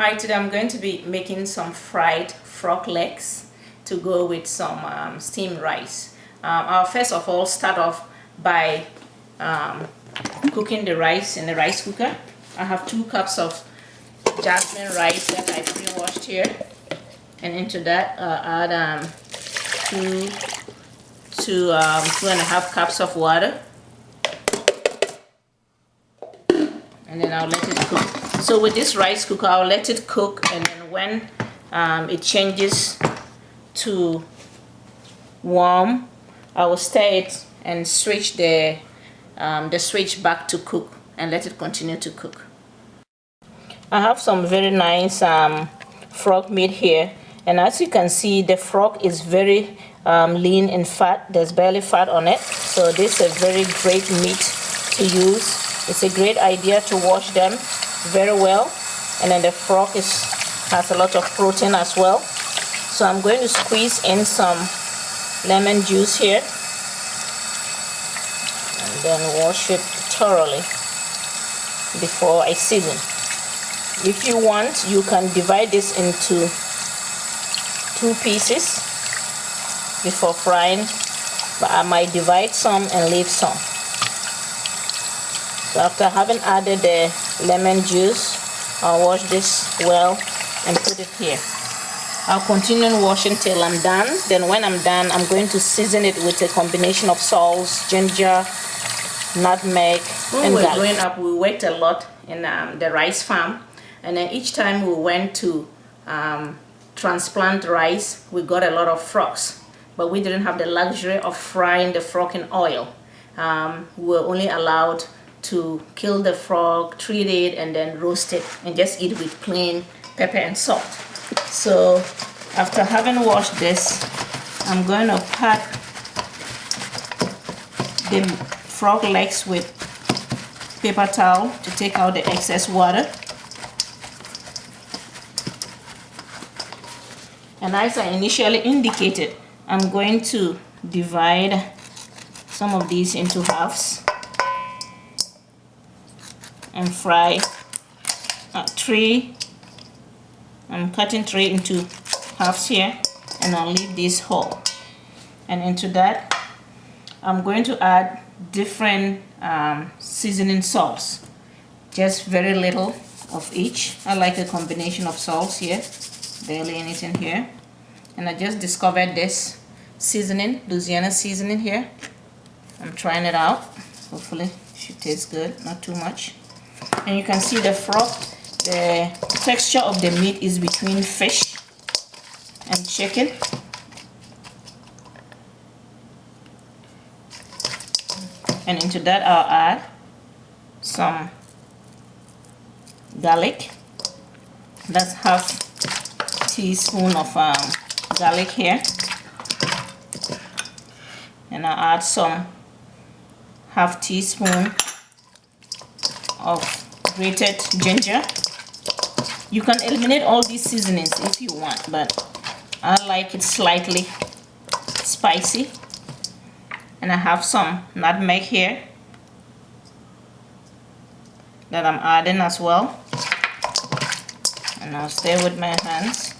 Hi, today I'm going to be making some fried frog legs to go with some steamed rice. I'll first of all start off by cooking the rice in the rice cooker. I have 2 cups of jasmine rice that I pre-washed here, and into that I'll add 2.5 cups of water, and then I'll let it cook. So with this rice cooker, I'll let it cook, and then when it changes to warm, I will stir it and switch the switch back to cook and let it continue to cook. I have some very nice frog meat here, and as you can see, the frog is very lean in fat. There's barely fat on it, so this is a very great meat to use. It's a great idea to wash them very well, and then the frog has a lot of protein as well. So I'm going to squeeze in some lemon juice here and then wash it thoroughly before I season. If you want, you can divide this into 2 pieces before frying, but I might divide some and leave some. So after having added the lemon juice, I'll wash this well and put it here. I'll continue washing till I'm done. Then when I'm done, I'm going to season it with a combination of salts, ginger, nutmeg, and garlic. When we were growing up, we worked a lot in the rice farm, and then each time we went to transplant rice, we got a lot of frogs, but we didn't have the luxury of frying the frog in oil. We were only allowed to kill the frog, treat it, and then roast it and just eat with plain pepper and salt. So after having washed this, I'm going to pat the frog legs with paper towel to take out the excess water. And as I initially indicated, I'm going to divide some of these into halves and fry 3. I'm cutting 3 into halves here, and I'll leave this whole. And into that, I'm going to add different seasoning salts, just very little of each. I like a combination of salts here, barely anything here. And I just discovered this seasoning, Louisiana seasoning here. I'm trying it out. Hopefully it should taste good, not too much. And you can see the frog, the texture of the meat is between fish and chicken. And into that I'll add some garlic. That's half teaspoon of garlic here. And I'll add some half teaspoon of grated ginger. You can eliminate all these seasonings if you want, but I like it slightly spicy. And I have some nutmeg here that I'm adding as well, and I'll stir with my hands.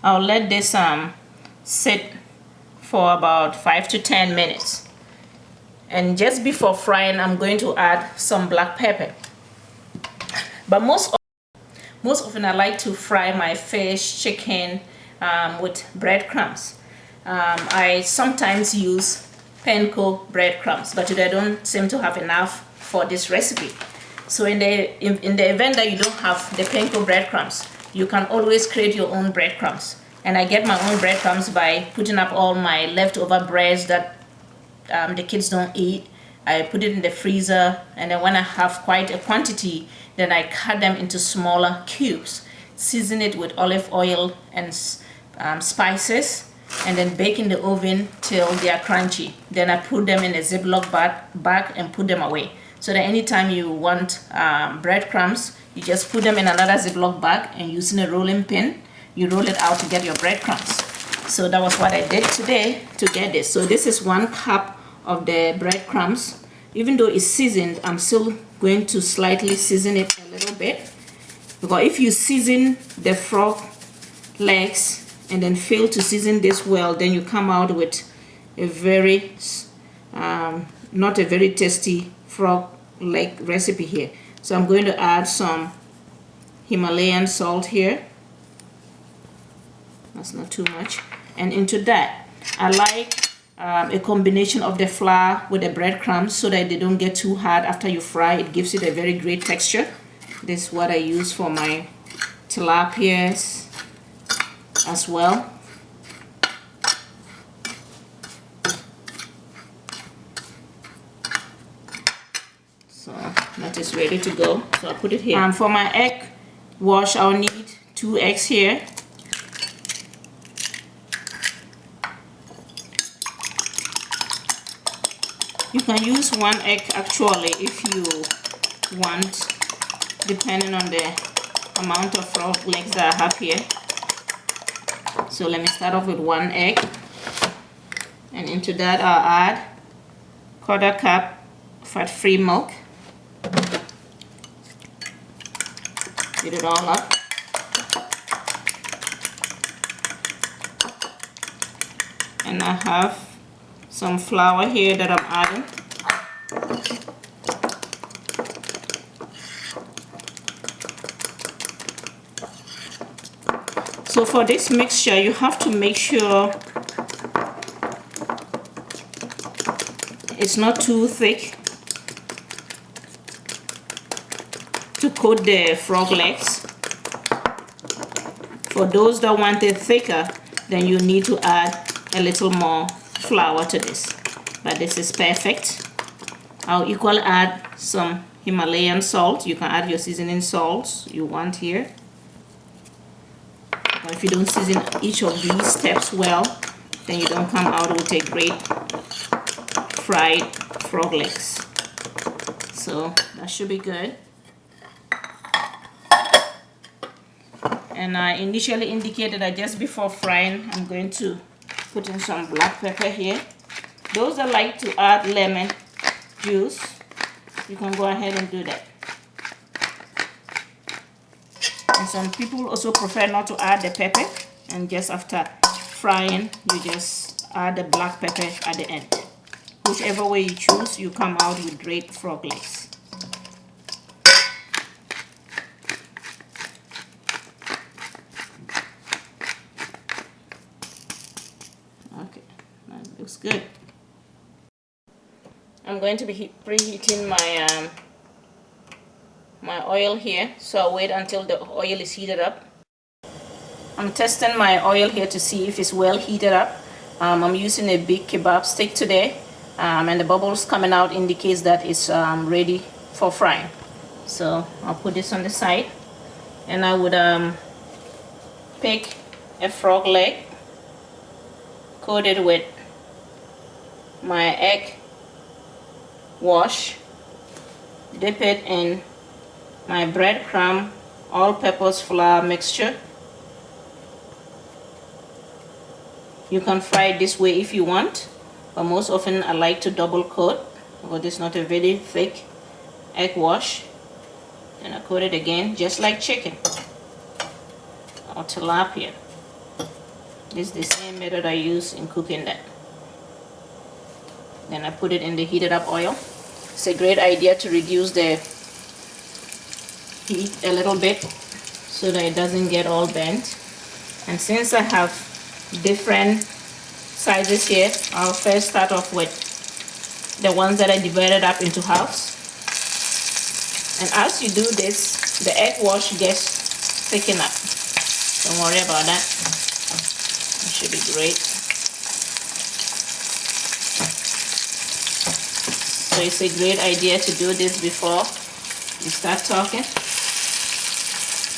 I'll let this sit for about 5 to 10 minutes. And just before frying, I'm going to add some black pepper. But most often I like to fry my fish, chicken with breadcrumbs. I sometimes use panko breadcrumbs, but today I don't seem to have enough for this recipe. So in the event that you don't have the panko breadcrumbs, you can always create your own breadcrumbs. And I get my own breadcrumbs by putting up all my leftover breads that the kids don't eat. I put it in the freezer, and then when I have quite a quantity, then I cut them into smaller cubes, season it with olive oil and spices, and then bake in the oven till they are crunchy. Then I put them in a Ziploc bag and put them away. So that anytime you want breadcrumbs, you just put them in another Ziploc bag, and using a rolling pin, you roll it out to get your breadcrumbs. So that was what I did today to get this. So this is 1 cup of the breadcrumbs. Even though it's seasoned, I'm still going to slightly season it a little bit, because if you season the frog legs and then fail to season this well, then you come out with a very not a very tasty frog leg recipe here. So I'm going to add some Himalayan salt here. That's not too much. And into that, I like a combination of the flour with the breadcrumbs so that they don't get too hard after you fry. It gives it a very great texture. This is what I use for my tilapias as well. So that is ready to go. So I put it here. For my egg wash, I'll need 2 eggs here. You can use 1 egg actually if you want, depending on the amount of frog legs that I have here. So let me start off with 1 egg, and into that I'll add 1/4 cup fat-free milk. Beat it all up. And I have some flour here that I'm adding. So for this mixture, you have to make sure it's not too thick to coat the frog legs. For those that want it thicker, then you need to add a little more flour to this, but this is perfect. I'll equally add some Himalayan salt. You can add your seasoning salts you want here. But if you don't season each of these steps well, then you don't come out with a great fried frog legs. So that should be good. And I initially indicated that just before frying, I'm going to put in some black pepper here. Those that like to add lemon juice, you can go ahead and do that. And some people also prefer not to add the pepper, and just after frying, you just add the black pepper at the end. Whichever way you choose, you come out with great frog legs. Okay, that looks good. I'm going to be preheating my my oil here, so I'll wait until the oil is heated up. I'm testing my oil here to see if it's well heated up. I'm using a big kebab stick today, and the bubbles coming out indicates that it's ready for frying. So I'll put this on the side, and I would pick a frog leg, coat it with my egg wash, dip it in my breadcrumb all-purpose flour mixture. You can fry it this way if you want, but most often I like to double coat because it's not a very thick egg wash. And I coat it again just like chicken or tilapia. This is the same method I use in cooking that. Then I put it in the heated up oil. It's a great idea to reduce the heat a little bit so that it doesn't get all burnt. And since I have different sizes here, I'll first start off with the ones that I divided up into halves. And as you do this, the egg wash gets thickened up. Don't worry about that. It should be great. So it's a great idea to do this before you start talking.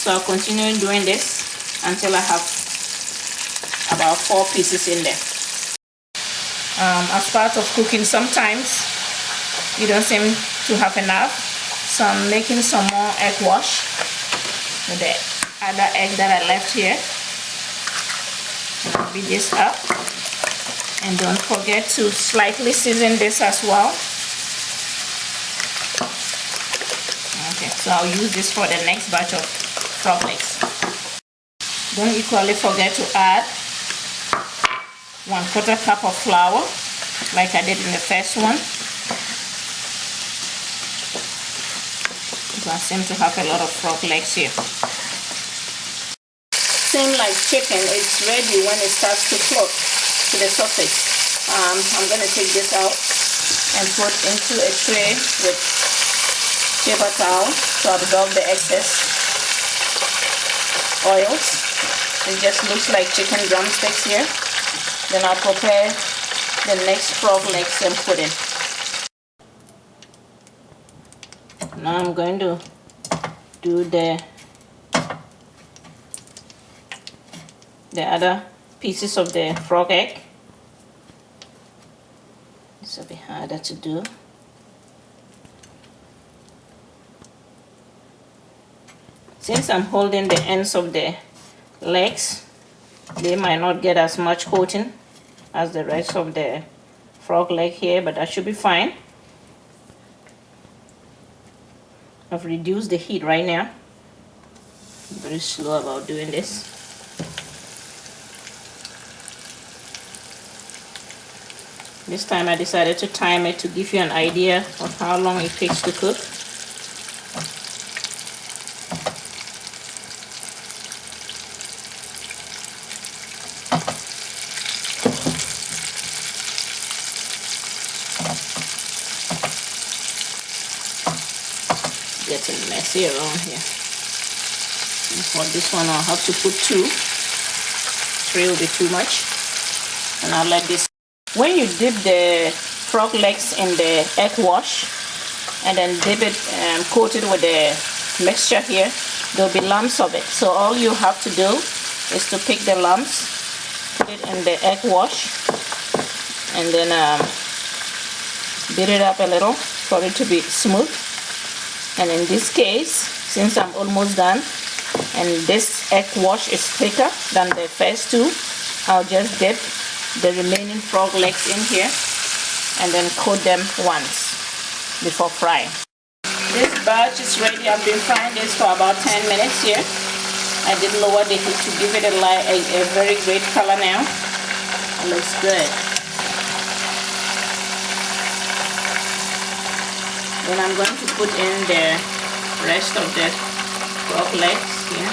So I'll continue doing this until I have about 4 pieces in there. As part of cooking, sometimes you don't seem to have enough, so I'm making some more egg wash with the other egg that I left here. Beat this up. And don't forget to slightly season this as well. Okay, so I'll use this for the next batch of frog legs. Don't equally forget to add 1/4 cup of flour, like I did in the first one. I seem to have a lot of frog legs here. Same like chicken, it's ready when it starts to float to the surface. I'm going to take this out and put into a tray with paper towel to absorb the excess oils. It just looks like chicken drumsticks here. Then I'll prepare the next frog legs and put in. Now I'm going to do the other pieces of the frog egg. This will be harder to do. Since I'm holding the ends of the legs, they might not get as much coating as the rest of the frog leg here, but that should be fine. I've reduced the heat right now. I'm very slow about doing this. This time I decided to time it to give you an idea of how long it takes to cook. Getting messy around here. For this one I'll have to put 2. 3 will be too much. And I'll let this. When you dip the frog legs in the egg wash and then dip it and coat it with the mixture here, there'll be lumps of it. So all you have to do is to pick the lumps, put it in the egg wash, and then beat it up a little for it to be smooth. And in this case, since I'm almost done and this egg wash is thicker than the first 2, I'll just dip the remaining frog legs in here and then coat them once before frying. This batch is ready. I've been frying this for about 10 minutes here. I did lower the heat to give it a very great color now. It looks good. Then I'm going to put in the rest of the frog legs here.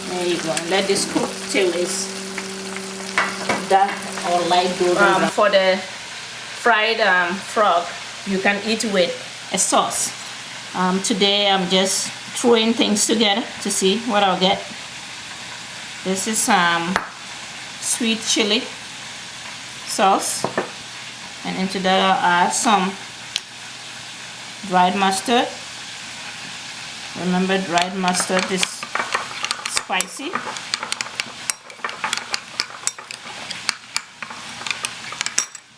There you go. And let this cook till it's dark or light golden. For the fried frog, you can eat with a sauce. Today I'm just throwing things together to see what I'll get. This is sweet chili sauce, and into that I'll add some dried mustard. Remember, dried mustard is spicy.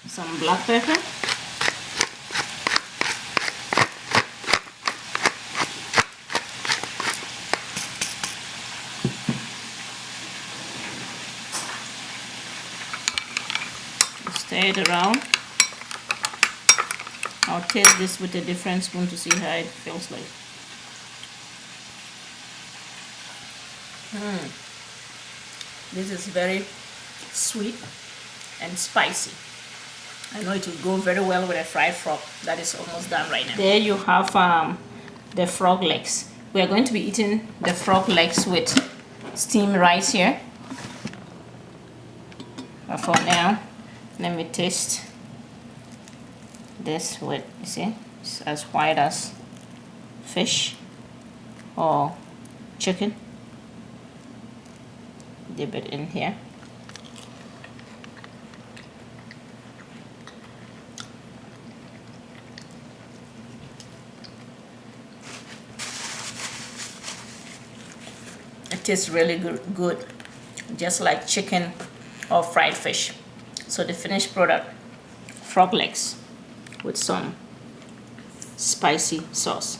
Some black pepper. Stir it around. I'll taste this with a different spoon to see how it feels like. This is very sweet and spicy. I know it will go very well with a fried frog. That is almost done right now. There you have the frog legs. We are going to be eating the frog legs with steamed rice here. But for now, let me taste this with, you see, it's as white as fish or chicken. Dip it in here. It tastes really good, just like chicken or fried fish. So the finished product, frog legs. with some spicy sauce.